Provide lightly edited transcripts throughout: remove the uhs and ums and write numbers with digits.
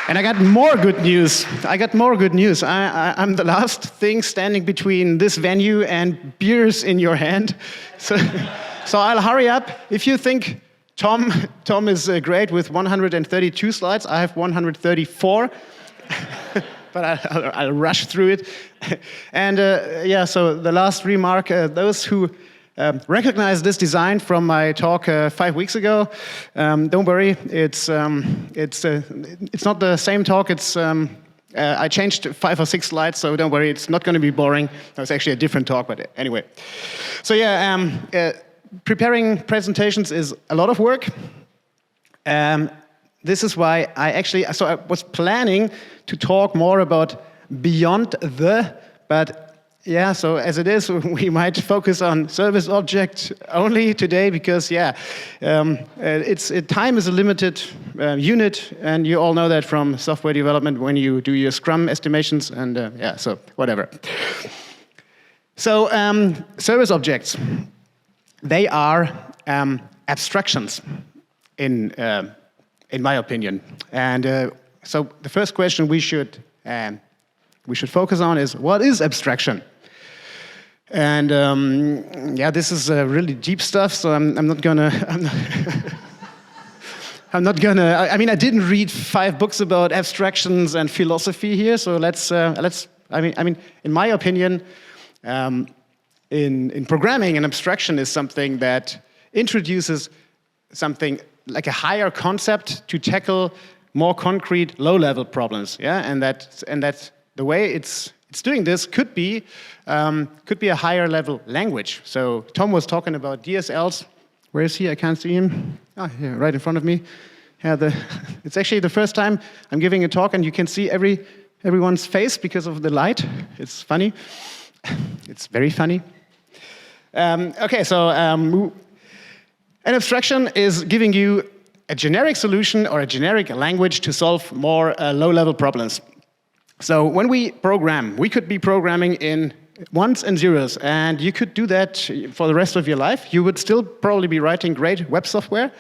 And I got more good news. I'm the last thing standing between this venue and beers in your hand. So I'll hurry up. If you think Tom is great with 132 slides, I have 134. But I'll rush through it. And so the last remark, those who recognize this design from my talk 5 weeks ago, don't worry, it's not the same talk. I changed 5 or 6 slides, so don't worry, it's not going to be boring. That was actually a different talk, but anyway. So preparing presentations is a lot of work. This is why I was planning to talk more about beyond but so as it is, we might focus on service object only today because time is a limited unit, and you all know that from software development when you do your Scrum estimations, and so whatever. So service objects, they are abstractions in my opinion, and so the first question we should focus on is, what is abstraction? And this is really deep stuff, so I'm not gonna. I mean, I didn't read 5 books about abstractions and philosophy here, so let's. I mean, in my opinion, in programming, an abstraction is something that introduces something like a higher concept to tackle more concrete, low-level problems. And that the way it's doing this could be a higher level language. So Tom was talking about DSLs. Where is he? I can't see him. Oh, here, right in front of me. It's actually the first time I'm giving a talk, and you can see everyone's face because of the light. It's funny. It's very funny. An abstraction is giving you a generic solution or a generic language to solve more low-level problems. So when we program, we could be programming in ones and zeros, and you could do that for the rest of your life. You would still probably be writing great web software.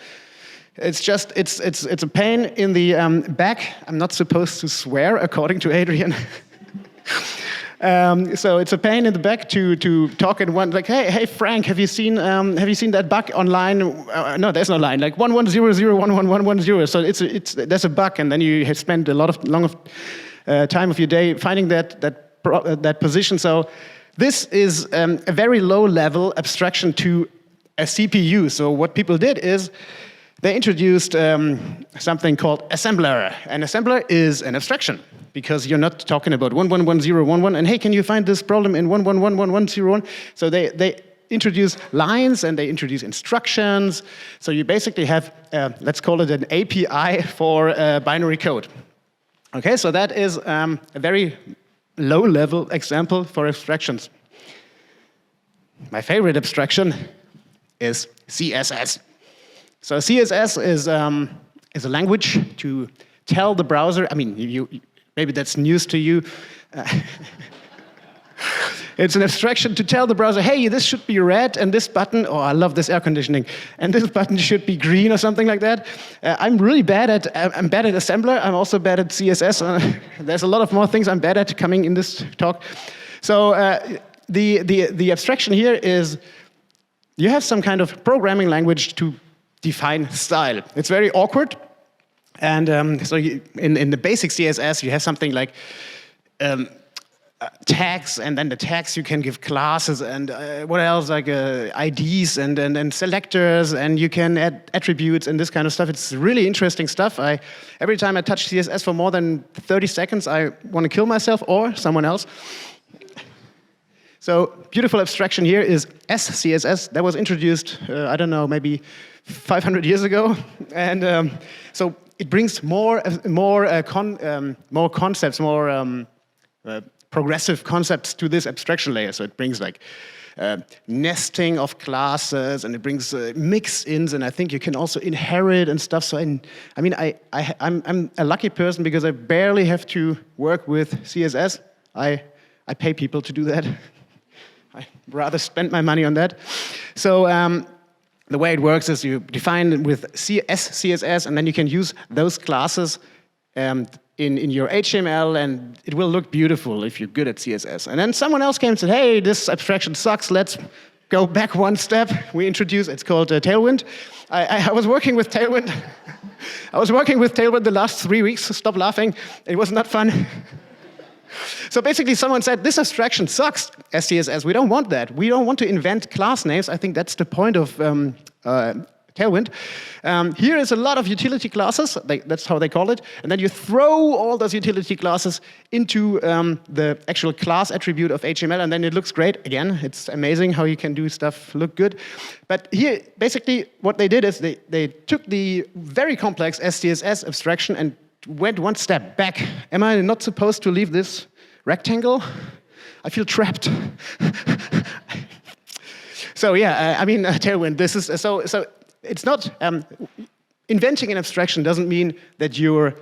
It's just, it's a pain in the back. I'm not supposed to swear, according to Adrian. So it's a pain in the back to talk in one, like, hey Frank, have you seen that bug online? No, there's no line. Like 1100111110. So there's a bug, and then you have spent a lot of time of your day finding that position. So this is a very low-level abstraction to a CPU. So what people did is they introduced something called assembler. An assembler is an abstraction because you're not talking about 111011 and hey, can you find this problem in 111101? So they introduce lines and they introduce instructions. So you basically have, let's call it an API for binary code. Okay, so that is a very low-level example for abstractions. My favorite abstraction is CSS. So CSS is a language to tell the browser. I mean, maybe that's news to you. It's an abstraction to tell the browser, hey, this should be red, and this button, oh, I love this air conditioning, and this button should be green or something like that. I'm bad at assembler. I'm also bad at CSS. There's a lot of more things I'm bad at coming in this talk. So the abstraction here is you have some kind of programming language to define style. It's very awkward. And so in the basic CSS, you have something like tags, and then the tags you can give classes, and what else, like IDs and selectors, and you can add attributes and this kind of stuff. It's really interesting stuff. Every time I touch CSS for more than 30 seconds, I want to kill myself or someone else. So beautiful abstraction here is SCSS. That was introduced, I don't know, maybe 500 years ago, and so it brings more concepts, more progressive concepts to this abstraction layer. So it brings like nesting of classes, and it brings mix-ins, and I think you can also inherit and stuff. So I'm a lucky person because I barely have to work with CSS. I pay people to do that. I rather spend my money on that. So the way it works is you define with CSS, and then you can use those classes in your HTML, and it will look beautiful if you're good at CSS. And then someone else came and said, hey, this abstraction sucks, let's go back one step. We introduced, it's called Tailwind. I was working with Tailwind. I was working with Tailwind the last 3 weeks, stop laughing, it was not fun. So basically someone said, this abstraction sucks as CSS, we don't want that. We don't want to invent class names. I think that's the point of Tailwind. Here is a lot of utility classes, that's how they call it, and then you throw all those utility classes into the actual class attribute of HTML, and then it looks great. Again, it's amazing how you can do stuff look good. But here, basically, what they did is they took the very complex SCSS abstraction and went one step back. Am I not supposed to leave this rectangle? I feel trapped. So yeah, I mean, Tailwind, this is, so it's not, inventing an abstraction doesn't mean that you're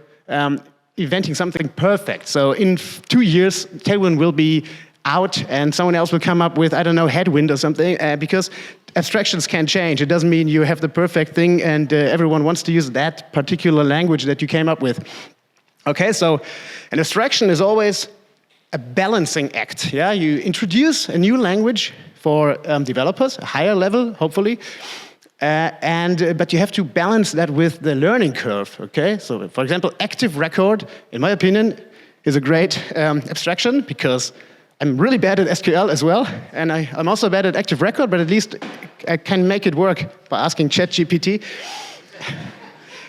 inventing something perfect. So in 2 years, Tailwind will be out and someone else will come up with, I don't know, Headwind or something, because abstractions can change. It doesn't mean you have the perfect thing and everyone wants to use that particular language that you came up with. Okay, so an abstraction is always a balancing act. Yeah, you introduce a new language for developers, a higher level, hopefully, but you have to balance that with the learning curve, okay? So, for example, active record, in my opinion, is a great abstraction because I'm really bad at SQL as well, and I'm also bad at active record, but at least I can make it work by asking ChatGPT.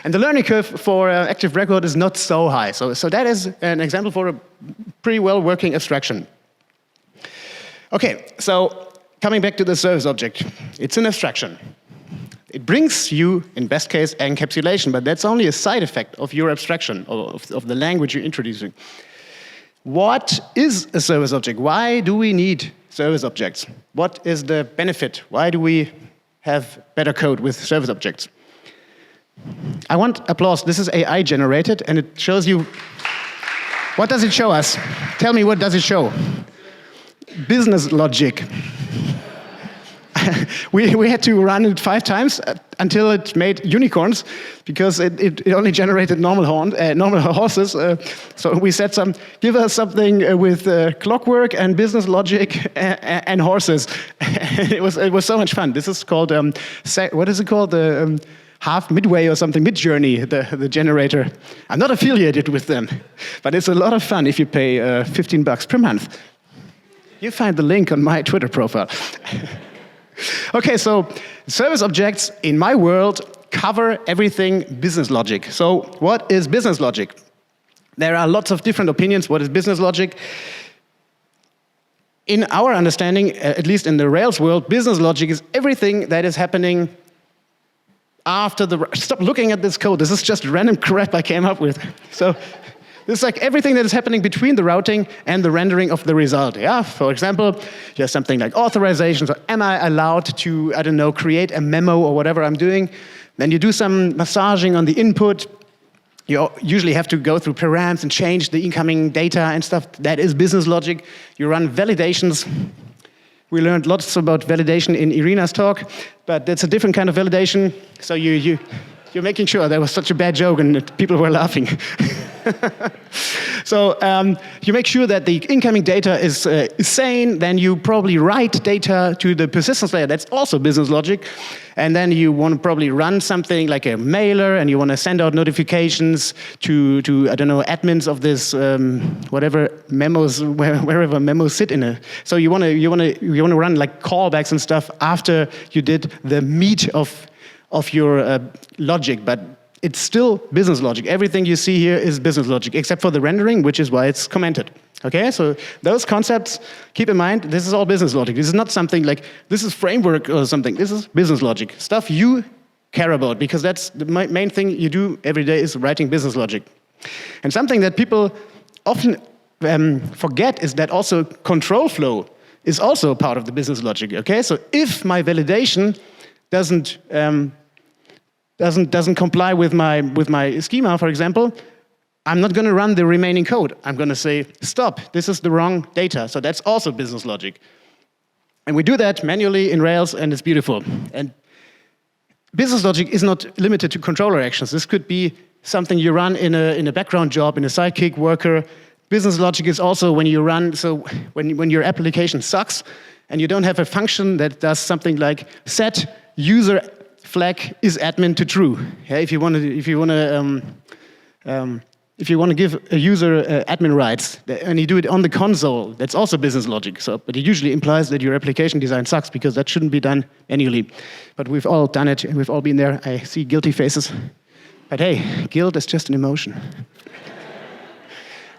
And the learning curve for active record is not so high. So that is an example for a pretty well working abstraction. Okay, so coming back to the service object, it's an abstraction. It brings you, in best case, encapsulation, but that's only a side effect of your abstraction, of the language you're introducing. What is a service object? Why do we need service objects? What is the benefit? Why do we have better code with service objects? I want applause. This is AI generated, and it shows you... What does it show us? Tell me, what does it show? Business logic. we had to run it 5 times until it made unicorns, because it only generated normal horses. So we said, give us something with clockwork and business logic and horses. it was so much fun. This is called what is it called? Half Midway or something, Midjourney, the generator. I'm not affiliated with them, but it's a lot of fun if you pay $15 per month. You find the link on my Twitter profile. Okay, so service objects in my world cover everything business logic. So what is business logic? There are lots of different opinions. What is business logic? In our understanding, at least in the Rails world, business logic is everything that is happening after the... Stop looking at this code. This is just random crap I came up with. So this is like everything that is happening between the routing and the rendering of the result. Yeah, for example, you have something like authorizations, or am I allowed to, I don't know, create a memo or whatever I'm doing. Then you do some massaging on the input. You usually have to go through params and change the incoming data and stuff. That is business logic. You run validations. We learned lots about validation in Irina's talk, but that's a different kind of validation. So you're making sure there was such a bad joke and that people were laughing. So you make sure that the incoming data is sane, then you probably write data to the persistence layer. That's also business logic. And then you want to probably run something like a mailer, and you want to send out notifications to I don't know, admins of this whatever memos, wherever memos sit in a. So you want to run like callbacks and stuff after you did the meat of your logic, but it's still business logic. Everything you see here is business logic, except for the rendering, which is why it's commented. Okay, so those concepts, keep in mind, this is all business logic. This is not something like, this is framework or something. This is business logic, stuff you care about, because that's the main thing you do every day is writing business logic. And something that people often forget is that also control flow is also part of the business logic. Okay, so if my validation doesn't comply with my schema, for example, I'm not going to run the remaining code. I'm going to say, stop, this is the wrong data. So that's also business logic. And we do that manually in Rails, and it's beautiful. And business logic is not limited to controller actions. This could be something you run in a background job, in a sidekick worker. Business logic is also when you run, so when your application sucks and you don't have a function that does something like set user flag is admin to true. Yeah, if you want to give a user admin rights and you do it on the console, that's also business logic. So, but it usually implies that your application design sucks because that shouldn't be done manually. But we've all done it, and we've all been there. I see guilty faces. But hey, guilt is just an emotion.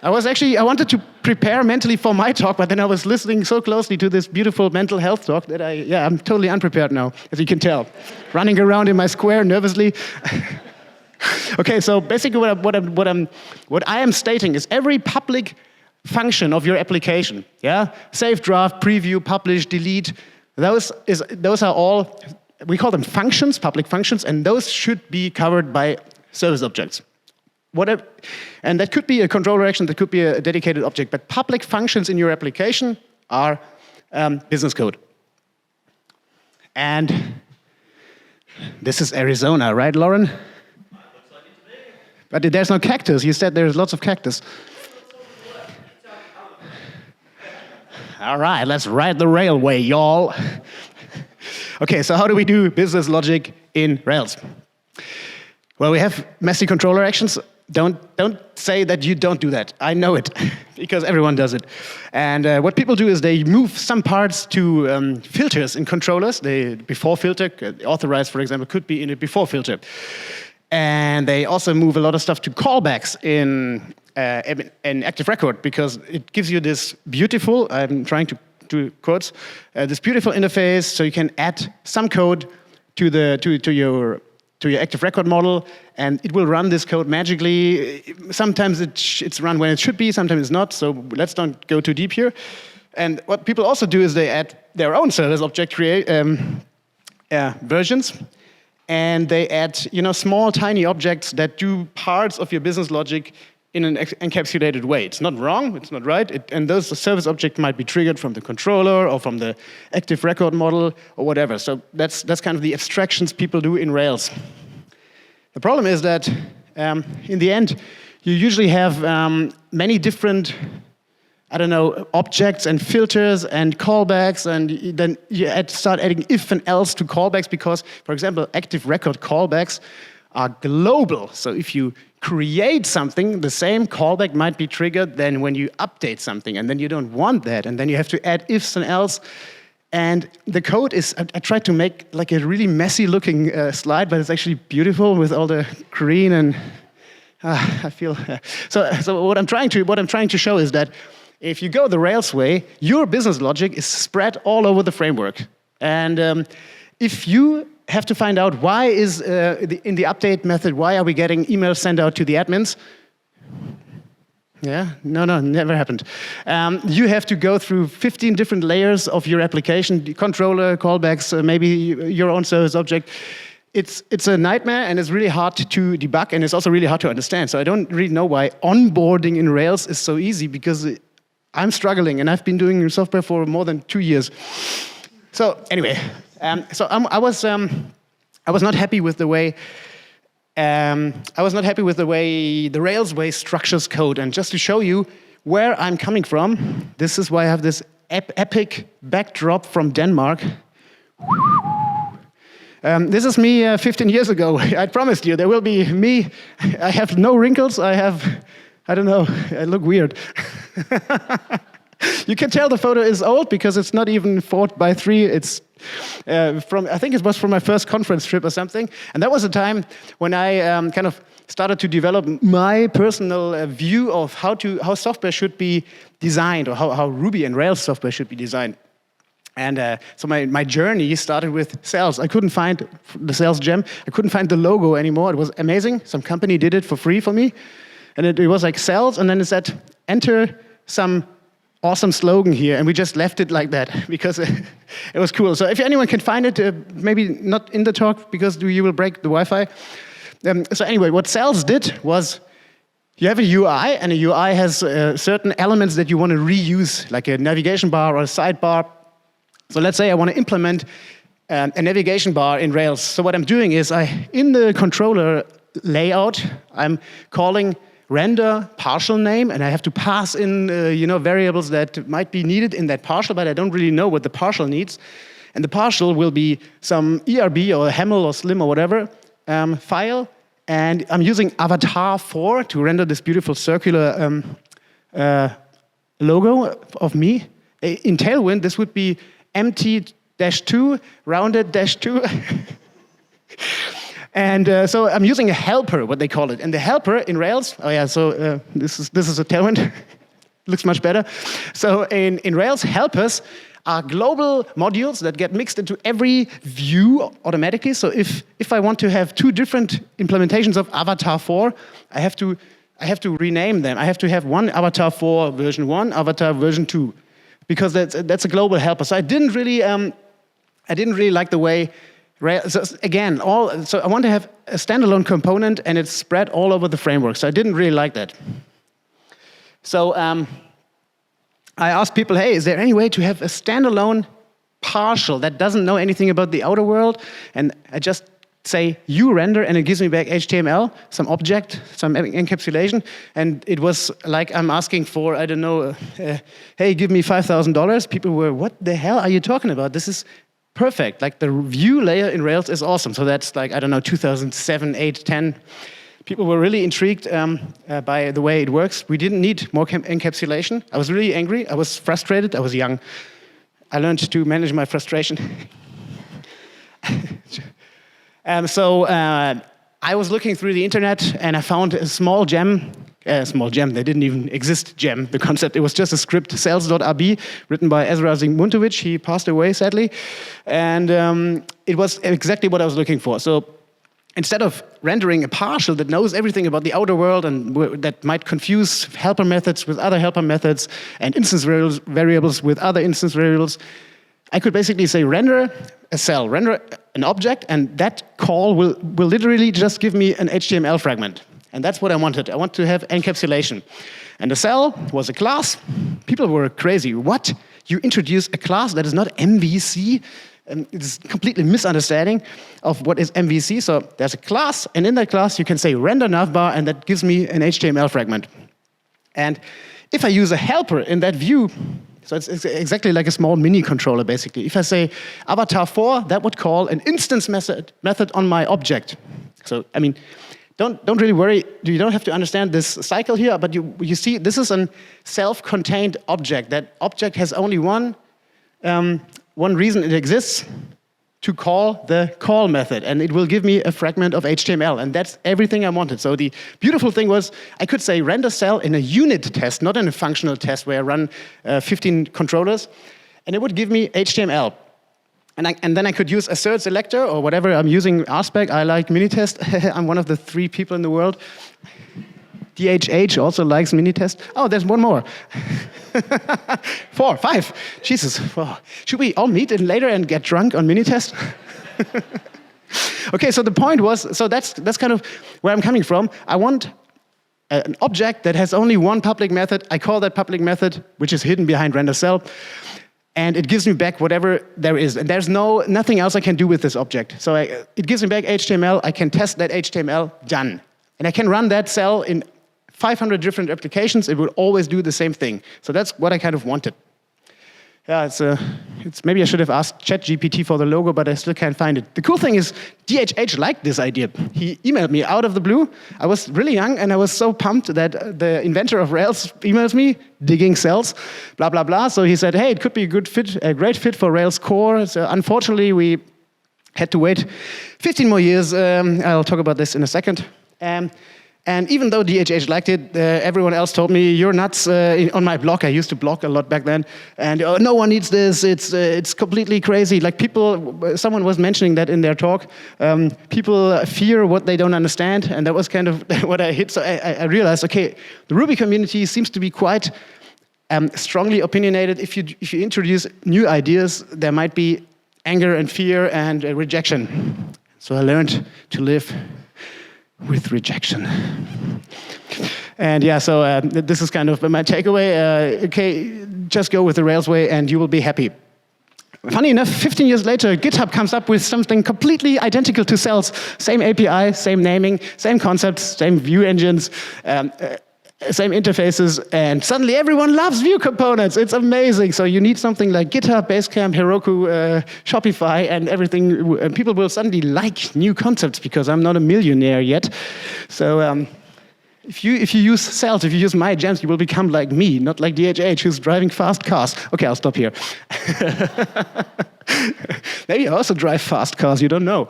I wanted to prepare mentally for my talk, but then I was listening so closely to this beautiful mental health talk that I'm totally unprepared now, as you can tell. Running around in my square nervously. Okay, so basically what I am stating is every public function of your application, yeah? Save, draft, preview, publish, delete, those are all, we call them functions, public functions, and those should be covered by service objects. Whatever, and that could be a controller action, that could be a dedicated object, but public functions in your application are business code. And this is Arizona, right, Lauren? But there's no cactus. You said there's lots of cactus. All right, let's ride the railway, y'all. Okay, so how do we do business logic in Rails? Well, we have messy controller actions. Don't say that you don't do that. I know it, because everyone does it. And what people do is they move some parts to filters in controllers. The before filter, authorized, for example, could be in a before filter. And they also move a lot of stuff to callbacks in active record, because it gives you this beautiful, I'm trying to do quotes, this beautiful interface, so you can add some code to your active record model, and it will run this code magically. Sometimes it's run when it should be, sometimes it's not, so let's not go too deep here. And what people also do is they add their own service object versions, and they add small, tiny objects that do parts of your business logic in an encapsulated way. It's not wrong, it's not right, and those service objects might be triggered from the controller or from the active record model or whatever. So that's kind of the abstractions people do in Rails. The problem is that in the end, you usually have many different, objects and filters and callbacks, and then you start adding if and else to callbacks because, for example, active record callbacks are global. So if you create something, the same callback might be triggered than when you update something, and then you don't want that, and then you have to add ifs and else. And the code is, I tried to make like a really messy looking slide, but it's actually beautiful with all the green and I feel, so what I'm trying to show is that if you go the Rails way, your business logic is spread all over the framework. And if you have to find out why is, in the update method, why are we getting emails sent out to the admins? Yeah, no, never happened. You have to go through 15 different layers of your application, the controller, callbacks, maybe your own service object. It's a nightmare, and it's really hard to debug, and it's also really hard to understand. So I don't really know why onboarding in Rails is so easy, because I'm struggling, and I've been doing software for more than 2 years. So anyway, I was not happy with the way the Rails way structures code. And just to show you where I'm coming from, this is why I have this epic backdrop from Denmark. This is me 15 years ago. I promised you, there will be me. I have no wrinkles. I don't know, I look weird. You can tell the photo is old because it's not even 4:3. It's I think it was from my first conference trip or something. And that was a time when I kind of started to develop my personal view of how software should be designed, or how Ruby and Rails software should be designed. And so my journey started with Sales. I couldn't find the Sales gem. I couldn't find the logo anymore. It was amazing. Some company did it for free for me. And it was like Sales, and then it said, enter some awesome slogan here, and we just left it like that because it was cool. So if anyone can find it, maybe not in the talk because you will break the Wi-Fi. So anyway, what Sales did was you have a UI, and a UI has certain elements that you want to reuse, like a navigation bar or a sidebar. So let's say I want to implement a navigation bar in Rails. So what I'm doing is in the controller layout. I'm calling render partial name, and I have to pass in variables that might be needed in that partial, but I don't really know what the partial needs. And the partial will be some ERB or Hamel or Slim or whatever file, and I'm using avatar 4 to render this beautiful circular logo of me. In Tailwind, this would be empty-2, rounded-2. And so I'm using a helper, what they call it. And the helper in Rails, this is a Tailwind. Looks much better. So in Rails, helpers are global modules that get mixed into every view automatically. So if I want to have two different implementations of Avatar 4, I have to rename them. I have to have one Avatar 4 version 1, Avatar version 2, because that's a global helper. So I didn't really like the way. So again, so I want to have a standalone component and it's spread all over the framework. So I didn't really like that. So I asked people, hey, is there any way to have a standalone partial that doesn't know anything about the outer world? And I just say you render and it gives me back HTML, some object, some encapsulation. And it was like I'm asking for, I don't know, hey, give me $5,000. People were, what the hell are you talking about? This is perfect. Like the view layer in Rails is awesome. So that's like, I don't know, 2007, 8, 10. People were really intrigued by the way it works. We didn't need more encapsulation. I was really angry. I was frustrated. I was young. I learned to manage my frustration. So I was looking through the internet and I found a small gem. They didn't even exist, gem, the concept. It was just a script, Sales.rb, written by Ezra Zygmuntovich. He passed away, sadly. And it was exactly what I was looking for. So instead of rendering a partial that knows everything about the outer world and that might confuse helper methods with other helper methods and instance variables with other instance variables, I could basically say render a cell, render an object, and that call will literally just give me an HTML fragment. And that's what I wanted. I want to have encapsulation. And the cell was a class. People were crazy. What? You introduce a class that is not MVC? It's completely misunderstanding of what is MVC. So there's a class, and in that class you can say render navbar, and that gives me an HTML fragment. And if I use a helper in that view, so it's exactly like a small mini controller, basically. If I say avatar 4, that would call an instance method on my object. So, I mean, don't really worry. You don't have to understand this cycle here, but you see, this is a self-contained object. That object has only one reason it exists, to call the call method, and it will give me a fragment of HTML, and that's everything I wanted. So the beautiful thing was I could say render cell in a unit test, not in a functional test where I run 15 controllers, and it would give me HTML. And then I could use assert selector or whatever I'm using, RSpec. I like Minitest. I'm one of the 3 people in the world. DHH also likes Minitest. Oh, there's one more. 4, 5. Jesus. Oh. Should we all meet later and get drunk on Minitest? Okay, so the point was, so that's kind of where I'm coming from. I want an object that has only one public method. I call that public method, which is hidden behind render cell. And it gives me back whatever there is. And there's nothing else I can do with this object. So it gives me back HTML. I can test that HTML, done. And I can run that cell in 500 different applications. It will always do the same thing. So that's what I kind of wanted. Yeah, it's maybe I should have asked ChatGPT for the logo, but I still can't find it. The cool thing is DHH liked this idea. He emailed me out of the blue. I was really young, and I was so pumped that the inventor of Rails emails me, digging cells, blah, blah, blah. So he said, hey, it could be a great fit for Rails core. So unfortunately, we had to wait 15 more years. I'll talk about this in a second. And even though DHH liked it, everyone else told me, you're nuts. On my blog, I used to blog a lot back then, and no one needs this, it's completely crazy. Like someone was mentioning that in their talk, people fear what they don't understand, and that was kind of what I hit. So I realized, okay, the Ruby community seems to be quite strongly opinionated. If you introduce new ideas, there might be anger and fear and rejection. So I learned to live with rejection. And yeah, so this is kind of my takeaway. Okay, just go with the Rails way and you will be happy. Funny enough, 15 years later, GitHub comes up with something completely identical to Cells. Same API, same naming, same concepts, same view engines, same interfaces, and suddenly everyone loves Vue components. It's amazing. So you need something like GitHub, Basecamp, Heroku, Shopify, and everything. And people will suddenly like new concepts because I'm not a millionaire yet. So if you use Cells, if you use my gems, you will become like me, not like DHH, who's driving fast cars. Okay, I'll stop here. Maybe I also drive fast cars, you don't know.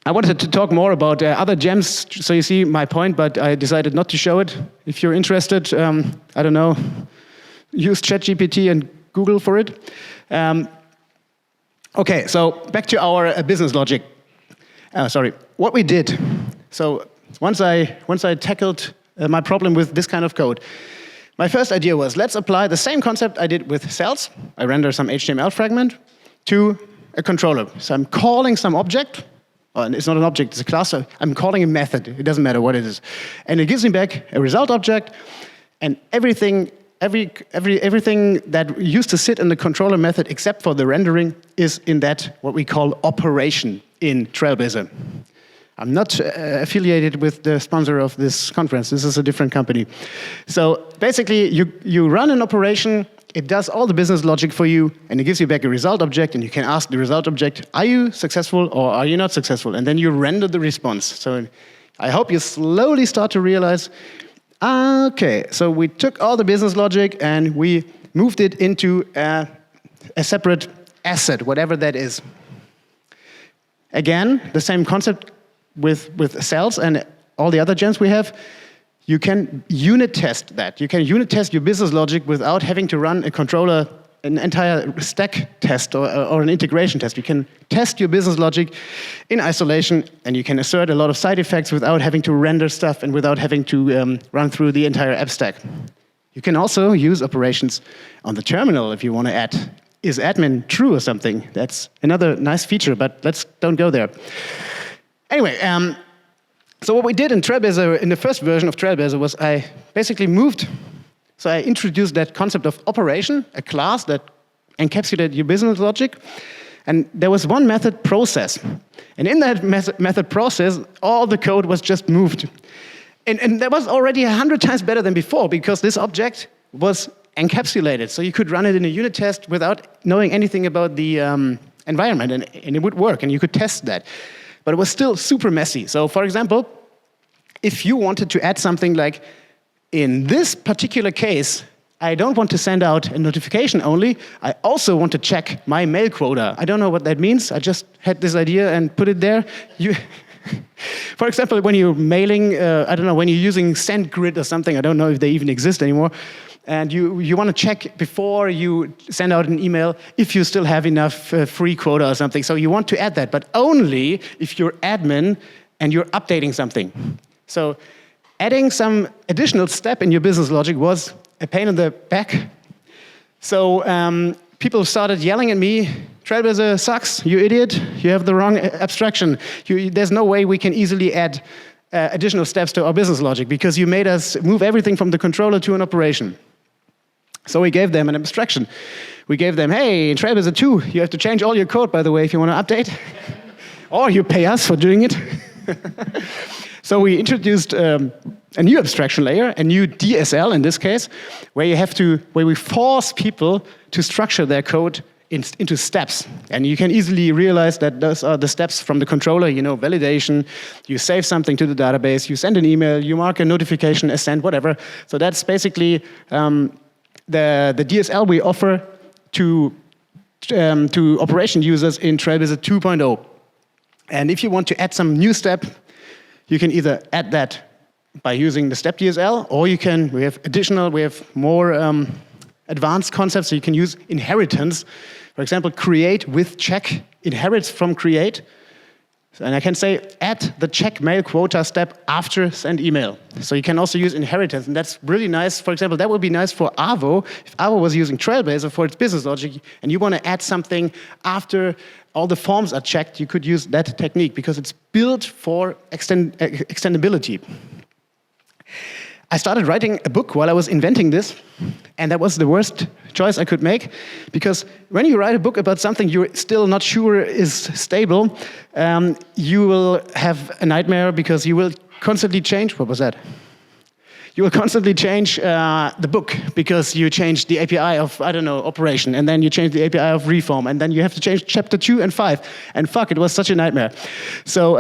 I wanted to talk more about other gems, so you see my point, but I decided not to show it. If you're interested, I don't know, use ChatGPT and Google for it. Okay, so back to our business logic. What we did. So once I tackled my problem with this kind of code, my first idea was, let's apply the same concept I did with cells. I render some HTML fragment to a controller. So I'm calling some object. And it's not an object, it's a class. So I'm calling a method. It doesn't matter what it is. And it gives me back a result object, and everything that used to sit in the controller method except for the rendering is in that what we call operation in Trailblazer. I'm not affiliated with the sponsor of this conference. This is a different company. So basically, you run an operation. It does all the business logic for you, and it gives you back a result object, and you can ask the result object, are you successful or are you not successful? And then you render the response. So I hope you slowly start to realize, okay, so we took all the business logic and we moved it into a separate asset, whatever that is. Again, the same concept with cells and all the other gems we have. You can unit test that. You can unit test your business logic without having to run a controller, an entire stack test or an integration test. You can test your business logic in isolation, and you can assert a lot of side effects without having to render stuff and without having to run through the entire app stack. You can also use operations on the terminal if you want to add, is admin true or something? That's another nice feature, but don't go there. Anyway, so what we did in Trailblazer, in the first version of Trailblazer, was I basically so I introduced that concept of operation, a class that encapsulated your business logic, and there was one method process. And in that method process, all the code was just moved. And that was already 100 times better than before, because this object was encapsulated. So you could run it in a unit test without knowing anything about the environment, and it would work, and you could test that. But it was still super messy. So for example, if you wanted to add something like, in this particular case, I don't want to send out a notification only, I also want to check my mail quota. I don't know what that means. I just had this idea and put it there. For example, when you're mailing, I don't know, when you're using SendGrid or something, I don't know if they even exist anymore, and you want to check before you send out an email if you still have enough free quota or something. So you want to add that, but only if you're admin and you're updating something. So adding some additional step in your business logic was a pain in the back. So people started yelling at me, Trailblazer sucks, you idiot, you have the wrong abstraction. There's no way we can easily add additional steps to our business logic because you made us move everything from the controller to an operation. So we gave them an abstraction. We gave them, hey, in Trailblazer 2, you have to change all your code, by the way, if you want to update. Or you pay us for doing it. So we introduced a new abstraction layer, a new DSL in this case, where we force people to structure their code into steps. And you can easily realize that those are the steps from the controller, validation, you save something to the database, you send an email, you mark a notification as sent, whatever. So that's basically the DSL we offer to operation users in Trailblazer 2.0. And if you want to add some new step, you can either add that by using the step DSL, or we have more advanced concepts, so you can use inheritance. For example, create with check inherits from create. And I can say add the check mail quota step after send email. So you can also use inheritance, and that's really nice. For example, that would be nice for Avo. If Avo was using Trailblazer for its business logic, and you want to add something after all the forms are checked, you could use that technique because it's built for extendability. I started writing a book while I was inventing this, and that was the worst choice I could make, because when you write a book about something you're still not sure is stable, you will have a nightmare because you will constantly change. What was that? You will constantly change the book because you change the API of, I don't know, operation, and then you change the API of reform, and then you have to change chapter 2 and 5. And fuck, it was such a nightmare. So,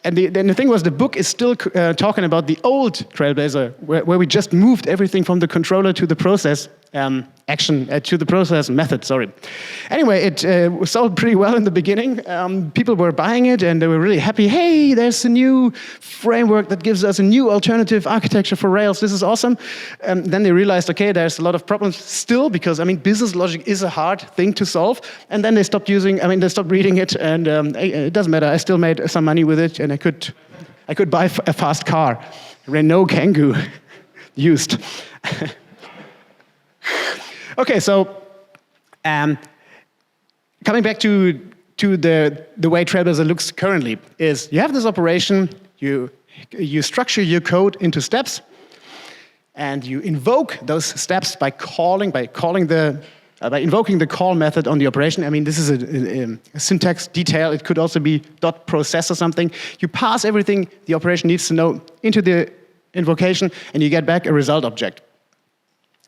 and the thing was, the book is still talking about the old Trailblazer, where we just moved everything from the controller to the process action, to the process method, sorry. Anyway, it sold pretty well in the beginning. People were buying it, and they were really happy. Hey, there's a new framework that gives us a new alternative architecture for Rails. This is awesome. Then they realized, okay, there's a lot of problems still, because, I mean, business logic is a hard thing to solve. And then they stopped they stopped reading it, and it doesn't matter. I still made some money with it, and I could buy a fast car, Renault Kangoo, used. Okay, so coming back to the way Trailblazer looks currently, is you have this operation, you structure your code into steps, and you invoke those steps by invoking the call method on the operation. I mean, this is a syntax detail. It could also be .process or something. You pass everything the operation needs to know into the invocation, and you get back a result object.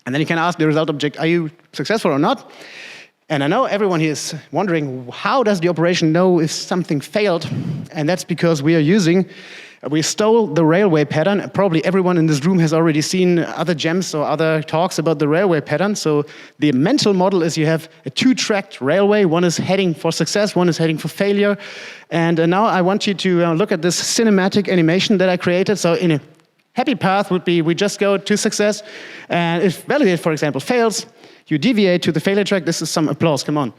And then you can ask the result object, are you successful or not? And I know everyone here is wondering, how does the operation know if something failed? And that's because we stole the railway pattern. Probably everyone in this room has already seen other gems or other talks about the railway pattern. So the mental model is you have a two-tracked railway. One is heading for success, one is heading for failure. And now I want you to look at this cinematic animation that I created. So in a happy path would be we just go to success, and if validate, for example, fails, you deviate to the failure track. This is some applause, come on.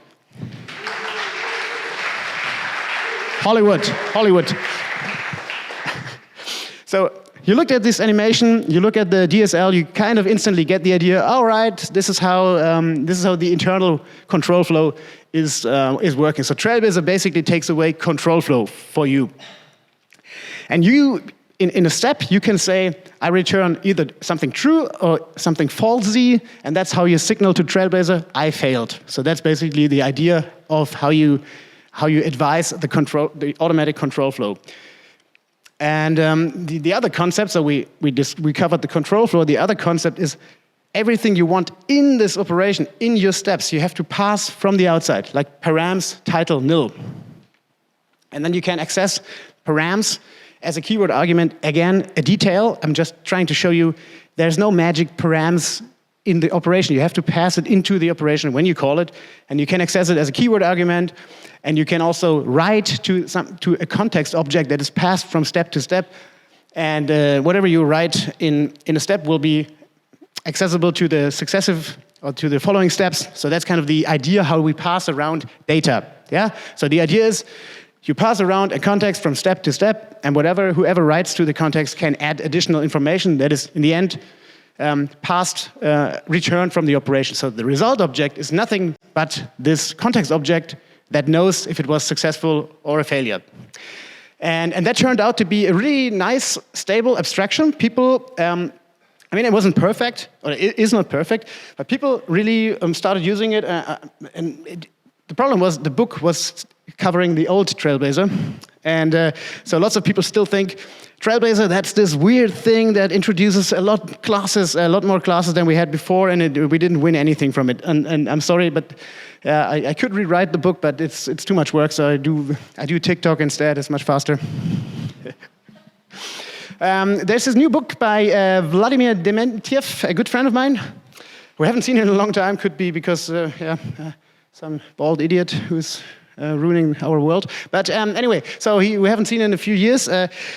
Hollywood. So you looked at this animation, you look at the DSL, you kind of instantly get the idea, all right, this is how the internal control flow is working. So Trailblazer basically takes away control flow for you. And in a step, you can say, I return either something true or something falsy, and that's how you signal to Trailblazer, I failed. So that's basically the idea of how you advise the automatic control flow. And the other concept, so we covered the control flow. The other concept is everything you want in this operation, in your steps, you have to pass from the outside, like params title nil. And then you can access params as a keyword argument. Again, a detail. I'm just trying to show you there's no magic params in the operation. You have to pass it into the operation when you call it, and you can access it as a keyword argument, and you can also write to a context object that is passed from step to step, and whatever you write in a step will be accessible to the successive or to the following steps. So that's kind of the idea how we pass around data. Yeah. So the idea is you pass around a context from step to step, and whoever writes to the context can add additional information that is, in the end, returned from the operation. So the result object is nothing but this context object that knows if it was successful or a failure. And that turned out to be a really nice, stable abstraction. People, I mean, it wasn't perfect, or it is not perfect, but people really started using it. The problem was the book was covering the old Trailblazer. And so lots of people still think Trailblazer, that's this weird thing that introduces a lot more classes than we had before, and we didn't win anything from it. And I'm sorry, but I could rewrite the book, but it's too much work, so I do TikTok instead. It's much faster. There's this new book by Vladimir Dementiev, a good friend of mine. We haven't seen him in a long time. Could be because some bald idiot who's ruining our world. But anyway, so we haven't seen him in a few years.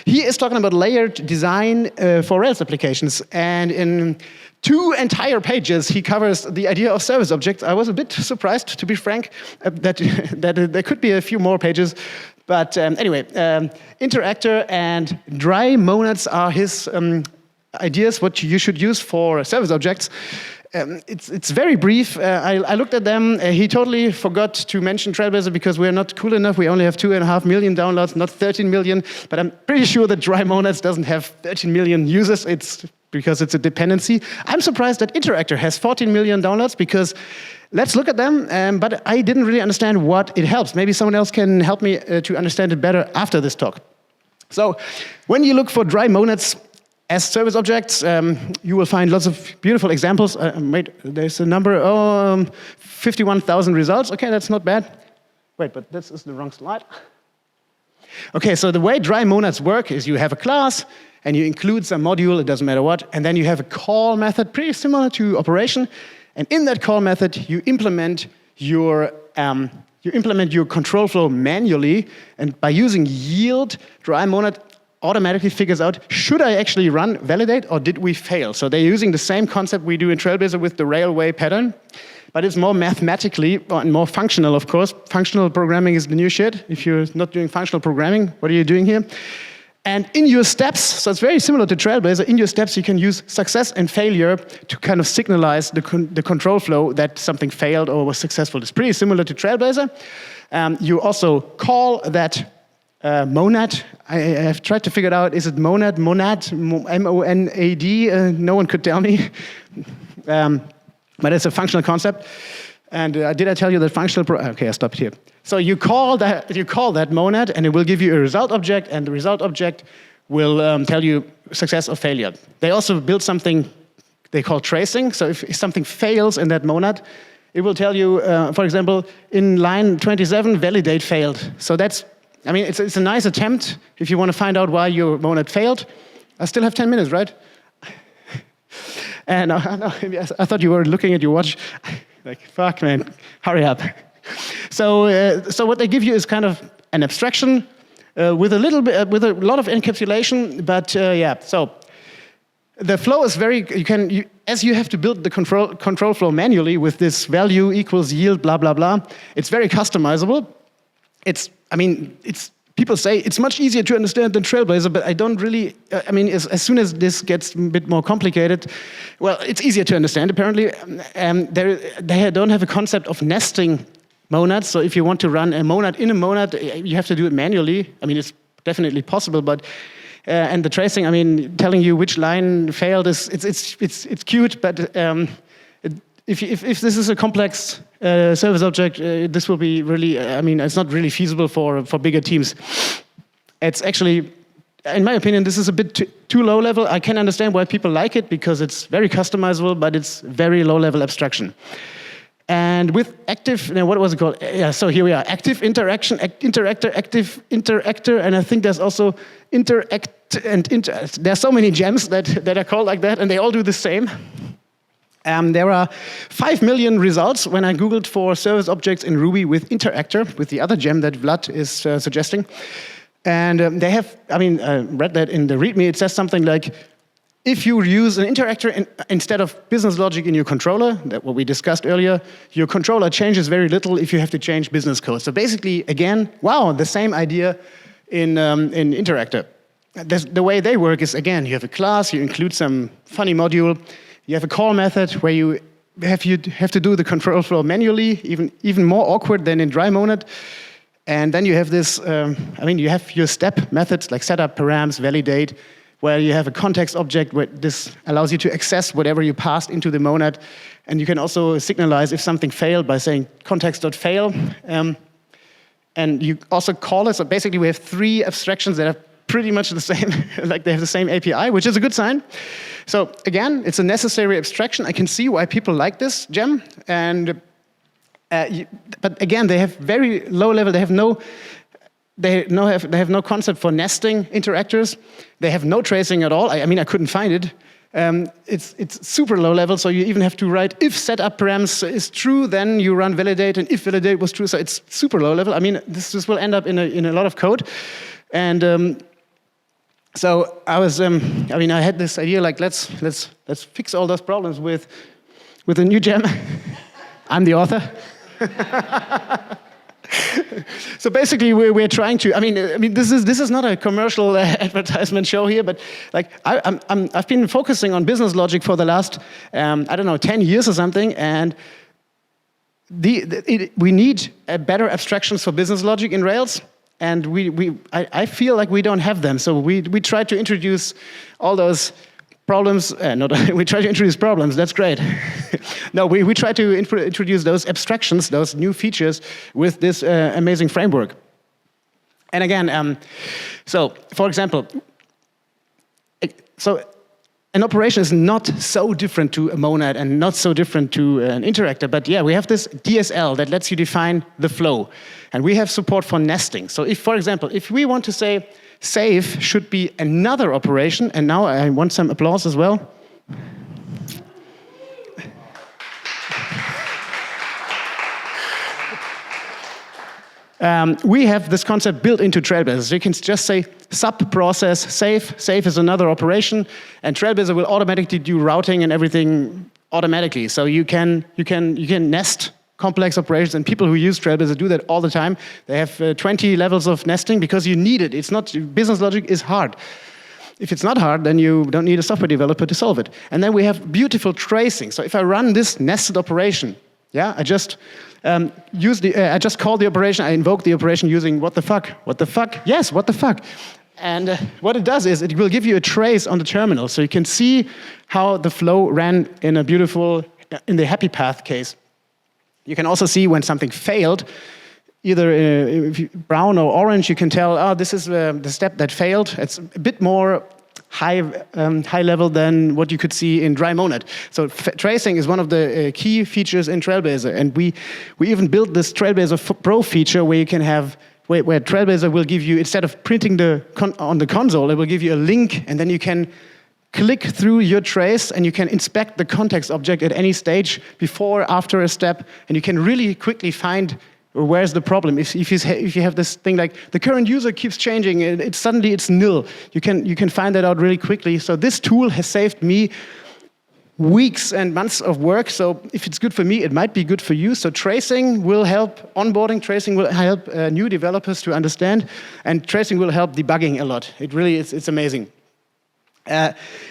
He is talking about layered design for Rails applications. And in 2 entire pages, he covers the idea of service objects. I was a bit surprised, to be frank, that there could be a few more pages. But anyway, interactor and dry monads are his ideas, what you should use for service objects. It's very brief. I looked at them. He totally forgot to mention Trailblazer because we're not cool enough. We only have 2.5 million downloads, not 13 million. But I'm pretty sure that Dry Monads doesn't have 13 million users. It's because it's a dependency. I'm surprised that Interactor has 14 million downloads because let's look at them, but I didn't really understand what it helps. Maybe someone else can help me to understand it better after this talk. So when you look for dry monads as service objects, you will find lots of beautiful examples. There's a number, 51,000 results. Okay, that's not bad. Wait, but this is the wrong slide. Okay, so the way dry monads work is you have a class, and you include some module, it doesn't matter what, and then you have a call method, pretty similar to operation, and in that call method, you implement your control flow manually, and by using yield, dry monad automatically figures out, should I actually run validate, or did we fail? So they're using the same concept we do in Trailblazer with the railway pattern, but it's more mathematically and more functional, of course. Functional programming is the new shit. If you're not doing functional programming, what are you doing here? And in your steps, so it's very similar to Trailblazer, in your steps you can use success and failure to kind of signalize the control flow that something failed or was successful. It's pretty similar to Trailblazer. You also call that monad. I have tried to figure it out, is it monad, M-O-N-A-D? No one could tell me. But it's a functional concept. And did I tell you that functional? Okay, I stopped here. So you call that monad, and it will give you a result object, and the result object will tell you success or failure. They also built something they call tracing. So if something fails in that monad, it will tell you, for example, in line 27, validate failed. So that's, I mean, it's a nice attempt if you want to find out why your monad failed. I still have 10 minutes, right? And I thought you were looking at your watch. Like, fuck, man, hurry up. So what they give you is kind of an abstraction with a lot of encapsulation. But yeah, so the flow is very. As you have to build the control flow manually with this value equals yield, blah blah blah. It's very customizable. People say it's much easier to understand than Trailblazer, but I don't really, as soon as this gets a bit more complicated, well, it's easier to understand, apparently. They don't have a concept of nesting monads, so if you want to run a monad in a monad, you have to do it manually. I mean, it's definitely possible, but, and the tracing, I mean, telling you which line failed, it's cute, but if this is a complex service object, this will be really, it's not really feasible for bigger teams. It's actually, in my opinion, this is a bit too low level. I can understand why people like it because it's very customizable, but it's very low level abstraction. And with active, what was it called? Yeah, so here we are, active interaction, interactor, active interactor, and I think there's also interact and there's so many gems that are called like that, and they all do the same. There are 5 million results when I Googled for service objects in Ruby with Interactor, with the other gem that Vlad is suggesting. And they have, read that in the README, it says something like, if you use an interactor instead of business logic in your controller, that what we discussed earlier, your controller changes very little if you have to change business code. So basically, again, wow, the same idea in Interactor. The way they work is, again, you have a class, you include some funny module, you have a call method where you have to do the control flow manually, even more awkward than in dry monad. And then you have this, you have your step methods like setup, params, validate, where you have a context object where this allows you to access whatever you passed into the monad. And you can also signalize if something failed by saying context.fail. And you also call it. So basically we have 3 abstractions that are pretty much the same, like they have the same API, which is a good sign. So again, it's a necessary abstraction. I can see why people like this gem. And but again, they have very low level. They have no concept for nesting interactors. They have no tracing at all. I couldn't find it. It's super low level, so you even have to write if setup params is true, then you run validate, and if validate was true, so it's super low level. This will end up in a lot of code. And so I was, I had this idea like let's fix all those problems with a new gem. I'm the author. So basically, we're trying to. This is not a commercial advertisement show here, but like I've been focusing on business logic for the last 10 years or something, and we need better abstractions for business logic in Rails. And I feel like we don't have them. So we try to introduce all those problems. We try to introduce problems. That's great. No, we try to introduce those abstractions, those new features with this amazing framework. And again, so for example, an operation is not so different to a monad and not so different to an interactor, but yeah, we have this DSL that lets you define the flow. And we have support for nesting. So if, for example, if we want to say save should be another operation, and now I want some applause as well. We have this concept built into Trailblazer. So you can just say sub-process save. Save is another operation, and Trailblazer will automatically do routing and everything automatically. So you can nest complex operations, and people who use Trailblazer do that all the time. They have 20 levels of nesting because you need it. It's not, business logic is hard. If it's not hard, then you don't need a software developer to solve it. And then we have beautiful tracing. So if I run this nested operation, yeah, I just I just call the operation, I invoke the operation using what the fuck? What the fuck? Yes, what the fuck? And what it does is it will give you a trace on the terminal, so you can see how the flow ran in a beautiful, in the happy path case. You can also see when something failed, either brown or orange, you can tell, oh, this is the step that failed. It's a bit more high level than what you could see in dry monad. So tracing is one of the key features in Trailblazer, and we even built this Trailblazer Pro feature where you can have where Trailblazer will give you, instead of printing on the console, it will give you a link, and then you can click through your trace and you can inspect the context object at any stage, before, after a step, and you can really quickly find where's the problem. If you have this thing like the current user keeps changing, suddenly it's nil. You can find that out really quickly. So this tool has saved me weeks and months of work. So if it's good for me, it might be good for you. So tracing will help onboarding. Tracing will help new developers to understand, and tracing will help debugging a lot. It really is. It's amazing.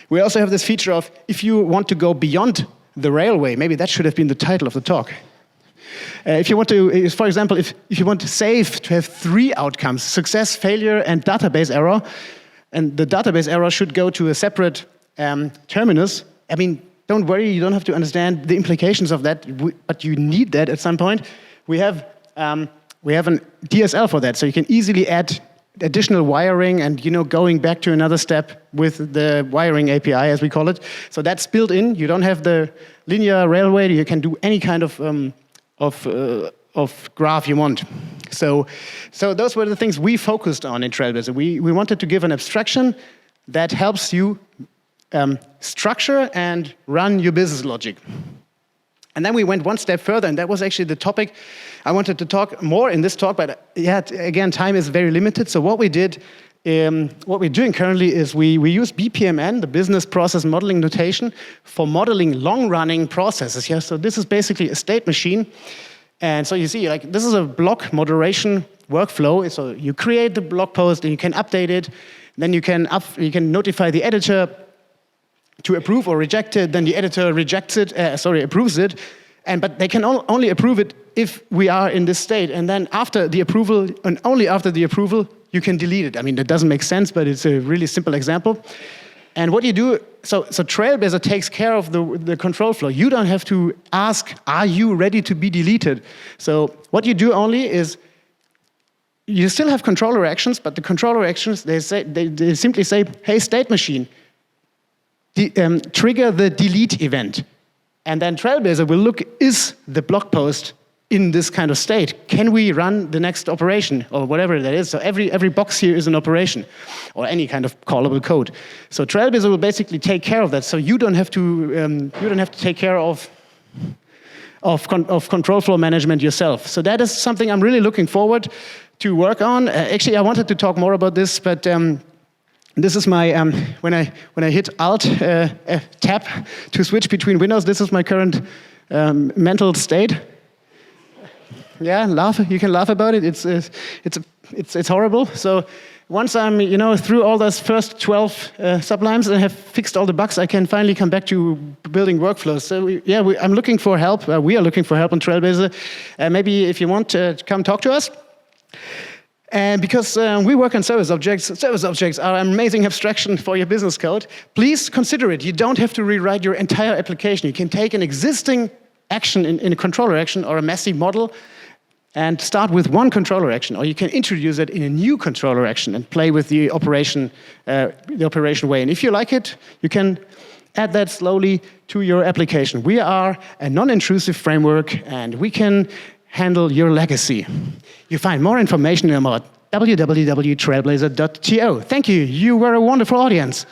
We also have this feature of if you want to go beyond the railway. Maybe that should have been the title of the talk. If you want to, for example, if you want to save to have 3 outcomes, success, failure, and database error, and the database error should go to a separate terminus, I mean, don't worry, you don't have to understand the implications of that, but you need that at some point. We have an DSL for that, so you can easily add additional wiring and going back to another step with the wiring API, as we call it. So that's built in. You don't have the linear railway. You can do any kind of graph you want. So those were the things we focused on in Trailblazer. We wanted to give an abstraction that helps you structure and run your business logic. And then we went one step further, and that was actually the topic I wanted to talk more in this talk, but yeah, again, time is very limited. So what we did, what we're doing currently is we use BPMN, the business process modeling notation, for modeling long-running processes. Yeah? So this is basically a state machine. And so you see, like, this is a block moderation workflow. So you create the blog post, and you can update it. Then you can notify the editor to approve or reject it. Then the editor approves it. But they can only approve it if we are in this state. And then after the approval, and only after the approval, you can delete it. I mean, that doesn't make sense, but it's a really simple example. And what you do, so Trailblazer takes care of the control flow. You don't have to ask, are you ready to be deleted? So what you do only is, you still have controller actions, but the controller actions, they simply say, hey, state machine, trigger the delete event. And then Trailblazer will look, is the blog post in this kind of state? Can we run the next operation, or whatever that is? So every box here is an operation, or any kind of callable code. So Trailblazer will basically take care of that. So you don't have to take care of control flow management yourself. So that is something I'm really looking forward to work on. Actually, I wanted to talk more about this, but this is my when I hit Alt Tab to switch between windows. This is my current mental state. Yeah, laugh. You can laugh about it. It's horrible. So once I'm through all those first 12 sublimes and have fixed all the bugs, I can finally come back to building workflows. So I'm looking for help. We are looking for help on Trailblazer. Maybe if you want to come talk to us. And because we work on service objects are an amazing abstraction for your business code. Please consider it. You don't have to rewrite your entire application. You can take an existing action in a controller action or a messy model and start with one controller action, or you can introduce it in a new controller action and play with the operation way. And if you like it, you can add that slowly to your application. We are a non-intrusive framework, and we can handle your legacy. You find more information about www.trailblazer.to. Thank you. You were a wonderful audience.